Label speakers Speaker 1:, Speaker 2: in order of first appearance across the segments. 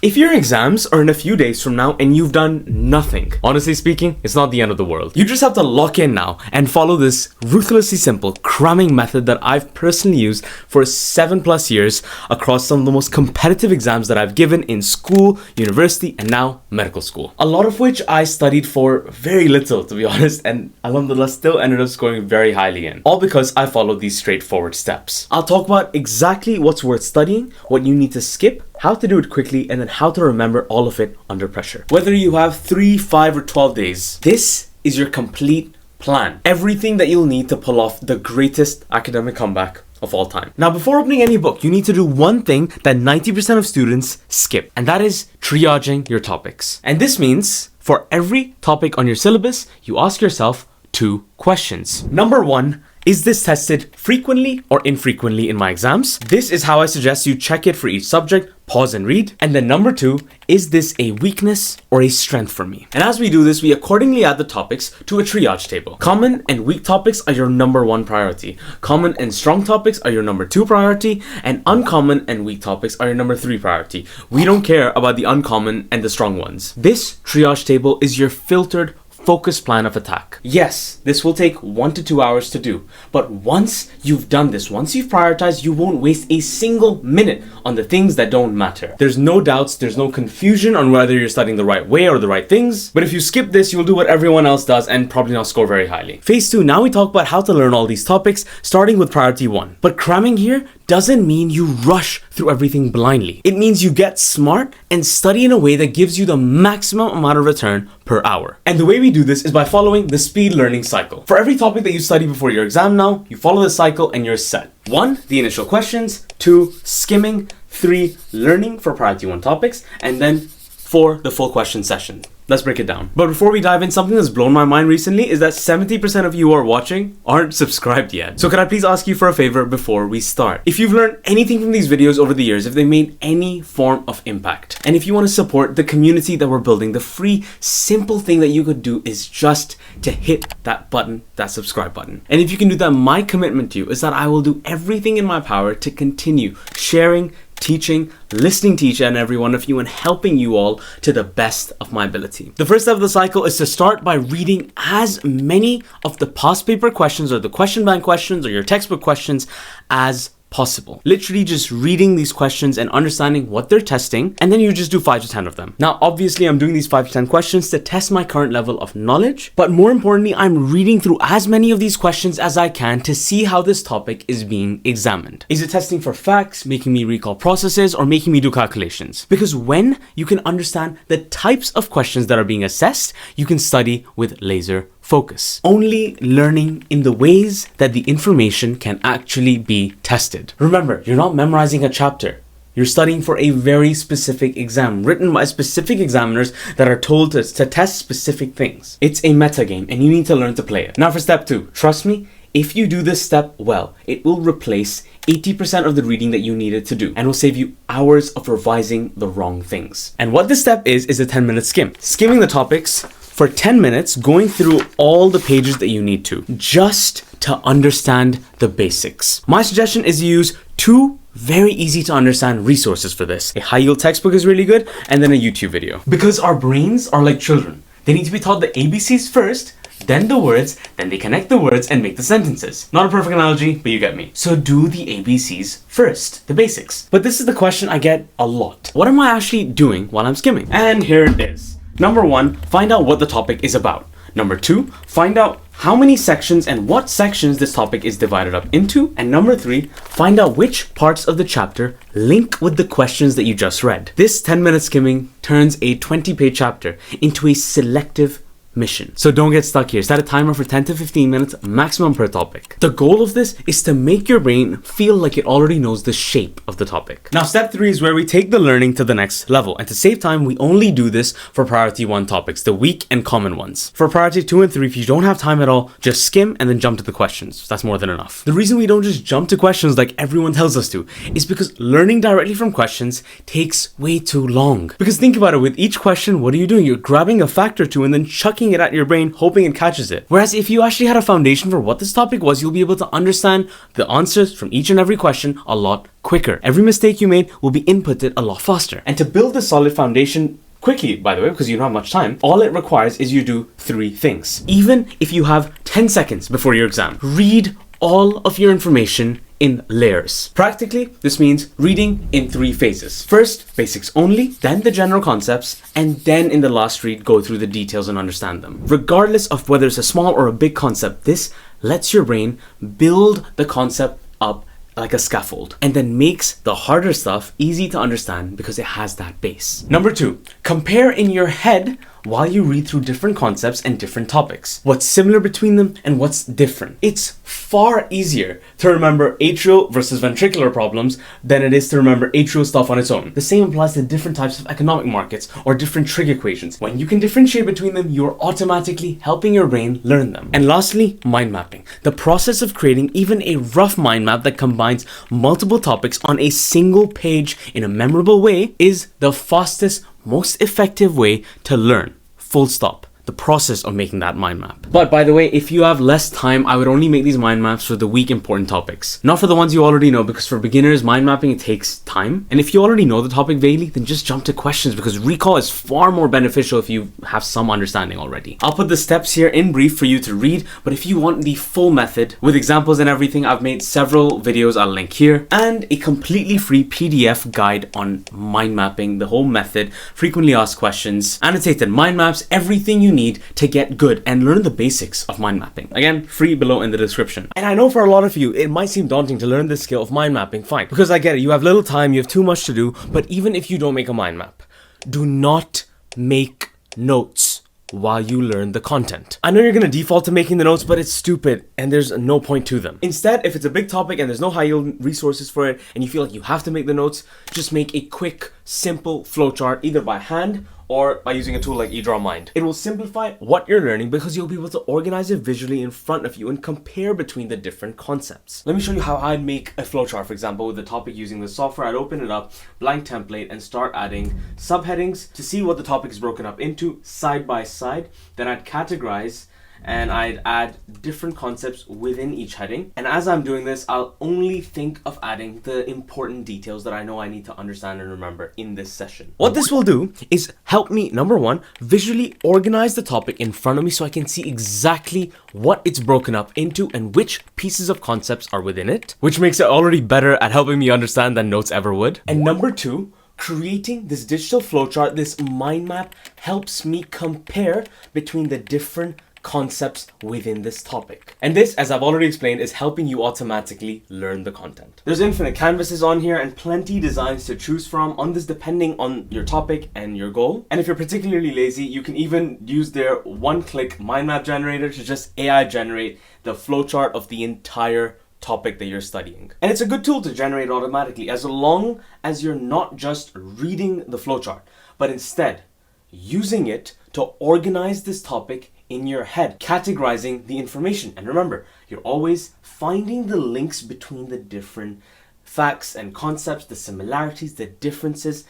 Speaker 1: If your exams are in a few days from now and you've done nothing, honestly speaking, it's not the end of the world. You just have to lock in now and follow this ruthlessly simple cramming method that I've personally used for 7+ years across some of the most competitive exams that I've given in school, university, and now medical school. A lot of which I studied for very little, to be honest, and alhamdulillah still ended up scoring very highly in. All because I followed these straightforward steps. I'll talk about exactly what's worth studying, what you need to skip, how to do it quickly, and then how to remember all of it under pressure. Whether you have 3, 5, or 12 days, this is your complete plan. Everything that you'll need to pull off the greatest academic comeback of all time. Now, before opening any book, you need to do one thing that 90% of students skip, and that is triaging your topics. And this means for every topic on your syllabus, you ask yourself 2 questions. Number 1, is this tested frequently or infrequently in my exams? This is how I suggest you check it for each subject, pause and read. And then number 2, is this a weakness or a strength for me? And as we do this, we accordingly add the topics to a triage table. Common and weak topics are your number 1 priority. Common and strong topics are your number 2 priority. And uncommon and weak topics are your number 3 priority. We don't care about the uncommon and the strong ones. This triage table is your filtered focus plan of attack. Yes, this will take 1 to 2 hours to do, but once you've done this, once you've prioritized, you won't waste a single minute on the things that don't matter. There's no doubts, there's no confusion on whether you're studying the right way or the right things, but if you skip this, you'll do what everyone else does and probably not score very highly. Phase 2, now we talk about how to learn all these topics, starting with priority 1. But cramming here doesn't mean you rush through everything blindly. It means you get smart and study in a way that gives you the maximum amount of return per hour. And the way we do this is by following the speed learning cycle. For every topic that you study before your exam now, you follow the cycle and you're set. 1, the initial questions. 2, skimming. 3, learning for priority 1 topics. And then 4, the full question session. Let's break it down. But before we dive in, something that's blown my mind recently is that 70% of you who are watching aren't subscribed yet. So can I please ask you for a favor before we start? If you've learned anything from these videos over the years, if they made any form of impact, and if you want to support the community that we're building, the free, simple thing that you could do is just to hit that button, that subscribe button. And if you can do that, my commitment to you is that I will do everything in my power to continue sharing, teaching, listening to each and every one of you, and helping you all to the best of my ability. The first step of the cycle is to start by reading as many of the past paper questions or the question bank questions or your textbook questions as possible. Literally just reading these questions and understanding what they're testing, and then you just do 5 to 10 of them. Now, obviously, I'm doing these 5 to 10 questions to test my current level of knowledge, but more importantly, I'm reading through as many of these questions as I can to see how this topic is being examined. Is it testing for facts, making me recall processes, or making me do calculations? Because when you can understand the types of questions that are being assessed, you can study with laser focus. Only learning in the ways that the information can actually be tested. Remember, you're not memorizing a chapter. You're studying for a very specific exam, written by specific examiners that are told to test specific things. It's a meta game, and you need to learn to play it. Now for step 2, trust me, if you do this step well, it will replace 80% of the reading that you needed to do and will save you hours of revising the wrong things. And what this step is a 10-minute skim. Skimming the topics for 10 minutes, going through all the pages that you need to, just to understand the basics. My suggestion is to use 2 very easy to understand resources for this. A high-yield textbook is really good, and then a YouTube video. Because our brains are like children. They need to be taught the ABCs first, then the words, then they connect the words and make the sentences. Not a perfect analogy, but you get me. So do the ABCs first, the basics. But this is the question I get a lot. What am I actually doing while I'm skimming? And here it is. Number 1, find out what the topic is about. Number 2, find out how many sections and what sections this topic is divided up into. And number 3, find out which parts of the chapter link with the questions that you just read. This 10-minute skimming turns a 20-page chapter into a selective mission. So don't get stuck here. Set a timer for 10 to 15 minutes maximum per topic. The goal of this is to make your brain feel like it already knows the shape of the topic. Now, step 3 is where we take the learning to the next level. And to save time, we only do this for priority 1 topics, the weak and common ones. For priority 2 and 3, if you don't have time at all, just skim and then jump to the questions. That's more than enough. The reason we don't just jump to questions like everyone tells us to is because learning directly from questions takes way too long. Because think about it, with each question, what are you doing? You're grabbing a fact or two and then chucking chucking it at your brain, hoping it catches it. Whereas if you actually had a foundation for what this topic was, you'll be able to understand the answers from each and every question a lot quicker. Every mistake you made will be inputted a lot faster. And to build a solid foundation quickly, by the way, because you don't have much time, all it requires is you do 3 things. Even if you have 10 seconds before your exam, read all of your information in layers. Practically, this means reading in 3 phases. First, basics only, then the general concepts, and then in the last read, go through the details and understand them. Regardless of whether it's a small or a big concept, this lets your brain build the concept up like a scaffold, and then makes the harder stuff easy to understand because it has that base. Number 2, compare in your head while you read through different concepts and different topics. What's similar between them and what's different. It's far easier to remember atrial versus ventricular problems than it is to remember atrial stuff on its own. The same applies to different types of economic markets or different trig equations. When you can differentiate between them, you're automatically helping your brain learn them. And lastly, mind mapping. The process of creating even a rough mind map that combines multiple topics on a single page in a memorable way is the fastest, most effective way to learn. Full stop. The process of making that mind map. But by the way, if you have less time, I would only make these mind maps for the weak important topics. Not for the ones you already know, because for beginners, mind mapping, it takes time. And if you already know the topic vaguely, then just jump to questions, because recall is far more beneficial if you have some understanding already. I'll put the steps here in brief for you to read, but if you want the full method with examples and everything, I've made several videos I'll link here, and a completely free PDF guide on mind mapping, the whole method, frequently asked questions, annotated mind maps, everything you need to get good and learn the basics of mind mapping. Again, free below in the description. And I know for a lot of you, it might seem daunting to learn this skill of mind mapping, fine, because I get it, you have little time, you have too much to do, but even if you don't make a mind map, do not make notes while you learn the content. I know you're gonna default to making the notes, but it's stupid and there's no point to them. Instead, if it's a big topic and there's no high yield resources for it and you feel like you have to make the notes, just make a quick, simple flowchart either by hand or by using a tool like eDrawMind. It will simplify what you're learning because you'll be able to organize it visually in front of you and compare between the different concepts. Let me show you how I'd make a flowchart, for example, with the topic using the software. I'd open it up, blank template, and start adding subheadings to see what the topic is broken up into side by side. Then I'd categorize and I'd add different concepts within each heading. And as I'm doing this, I'll only think of adding the important details that I know I need to understand and remember in this session. What this will do is help me, number 1, visually organize the topic in front of me so I can see exactly what it's broken up into and which pieces of concepts are within it, which makes it already better at helping me understand than notes ever would. And number 2, creating this digital flowchart, this mind map, helps me compare between the different concepts within this topic. And this, as I've already explained, is helping you automatically learn the content. There's infinite canvases on here and plenty designs to choose from on this depending on your topic and your goal. And if you're particularly lazy, you can even use their one-click mind map generator to just AI generate the flowchart of the entire topic that you're studying. And it's a good tool to generate automatically as long as you're not just reading the flowchart, but instead using it to organize this topic in your head, categorizing the information. And remember, you're always finding the links between the different facts and concepts, the similarities, the differences.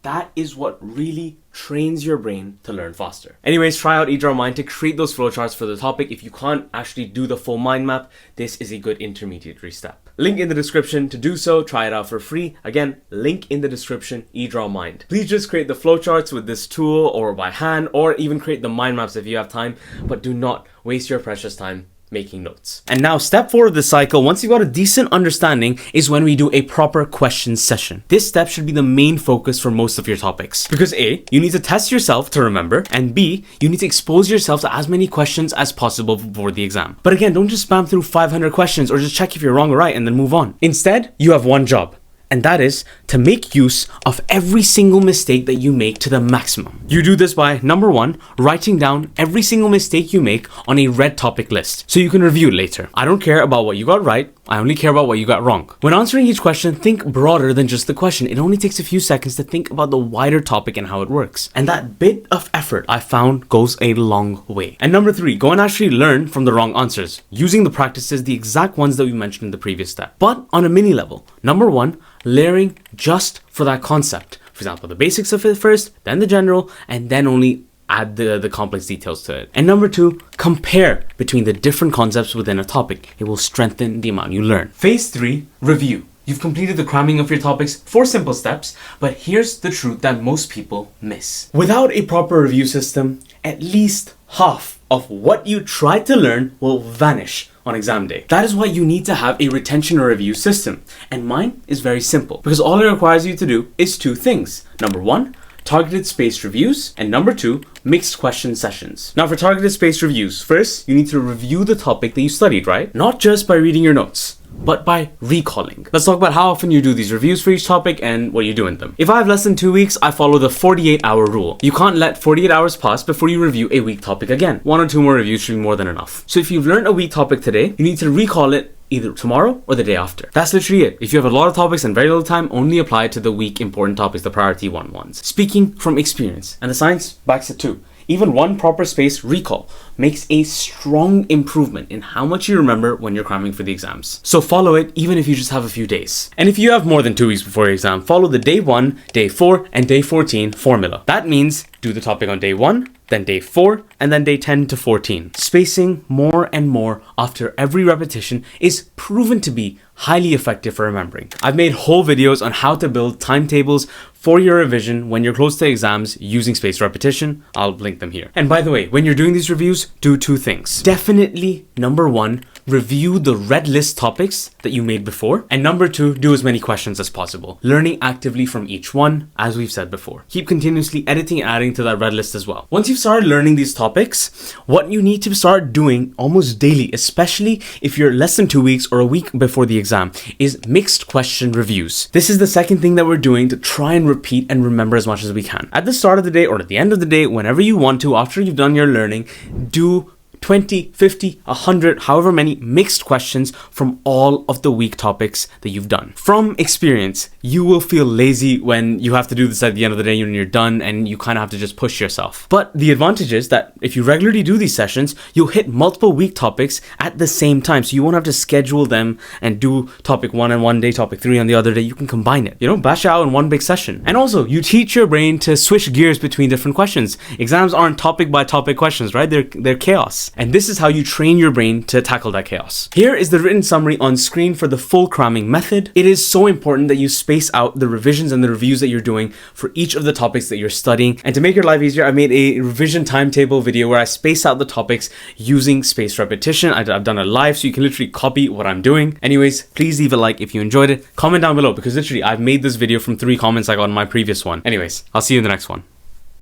Speaker 1: That is what really trains your brain to learn faster. Anyways, try out eDrawMind to create those flowcharts for the topic. If you can't actually do the full mind map, this is a good intermediary step. Link in the description to do so. Try it out for free. Again, link in the description, eDrawMind. Please just create the flowcharts with this tool or by hand, or even create the mind maps if you have time, but do not waste your precious time making notes. And now step 4 of the cycle, once you've got a decent understanding, is when we do a proper question session. This step should be the main focus for most of your topics. Because A, you need to test yourself to remember, and B, you need to expose yourself to as many questions as possible before the exam. But again, don't just spam through 500 questions or just check if you're wrong or right and then move on. Instead, you have one job. And that is to make use of every single mistake that you make to the maximum. You do this by, number 1, writing down every single mistake you make on a red topic list so you can review it later. I don't care about what you got right, I only care about what you got wrong. When answering each question, think broader than just the question. It only takes a few seconds to think about the wider topic and how it works. And that bit of effort, I found, goes a long way. And number 3, go and actually learn from the wrong answers, using the practices, the exact ones that we mentioned in the previous step. But on a mini level, number 1, layering just for that concept. For example, the basics of it first, then the general, and then only add the complex details to it. And number 2, compare between the different concepts within a topic. It will strengthen the amount you learn. Phase 3, review. You've completed the cramming of your topics, 4 simple steps, but here's the truth that most people miss. Without a proper review system, at least half of what you tried to learn will vanish on exam day. That is why you need to have a retention or review system. And mine is very simple, because all it requires you to do is 2 things. Number 1, targeted spaced reviews, and number 2, mixed question sessions. Now for targeted spaced reviews, first you need to review the topic that you studied, right? Not just by reading your notes, but by recalling. Let's talk about how often you do these reviews for each topic and what you do in them. If I have less than 2 weeks, I follow the 48-hour rule. You can't let 48 hours pass before you review a weak topic again. 1 or 2 more reviews should be more than enough. So if you've learned a weak topic today, you need to recall it either tomorrow or the day after. That's literally it. If you have a lot of topics and very little time, only apply to the weak important topics, the priority 1 ones. Speaking from experience, and the science backs it too. Even 1 proper spaced recall makes a strong improvement in how much you remember when you're cramming for the exams. So follow it even if you just have a few days. And if you have more than 2 weeks before your exam, follow the day 1, day 4, and day 14 formula. That means do the topic on day 1, then day 4, and then day 10 to 14. Spacing more and more after every repetition is proven to be highly effective for remembering. I've made whole videos on how to build timetables for your revision when you're close to exams using spaced repetition. I'll link them here. And by the way, when you're doing these reviews, do 2 things. Definitely, number 1, review the red list topics that you made before. And number 2, do as many questions as possible, learning actively from each one, as we've said before. Keep continuously editing and adding to that red list as well. Once you've started learning these topics, what you need to start doing almost daily, especially if you're less than 2 weeks or a week before the exam, is mixed question reviews. This is the second thing that we're doing to try and repeat and remember as much as we can. At the start of the day or at the end of the day, whenever you want to, after you've done your learning, do 20, 50, 100, however many mixed questions from all of the weak topics that you've done. From experience, you will feel lazy when you have to do this at the end of the day when you're done and you kind of have to just push yourself. But the advantage is that if you regularly do these sessions, you'll hit multiple weak topics at the same time. So you won't have to schedule them and do topic 1 on one day, topic 3 on the other day. You can combine it, bash it out in one big session. And also, you teach your brain to switch gears between different questions. Exams aren't topic by topic questions, right? They're chaos. And this is how you train your brain to tackle that chaos. Here is the written summary on screen for the full cramming method. It is so important that you space out the revisions and the reviews that you're doing for each of the topics that you're studying. And to make your life easier, I made a revision timetable video where I space out the topics using spaced repetition. I've done it live, so you can literally copy what I'm doing. Anyways, please leave a like if you enjoyed it. Comment down below, because literally I've made this video from 3 comments I got on my previous one. Anyways, I'll see you in the next one.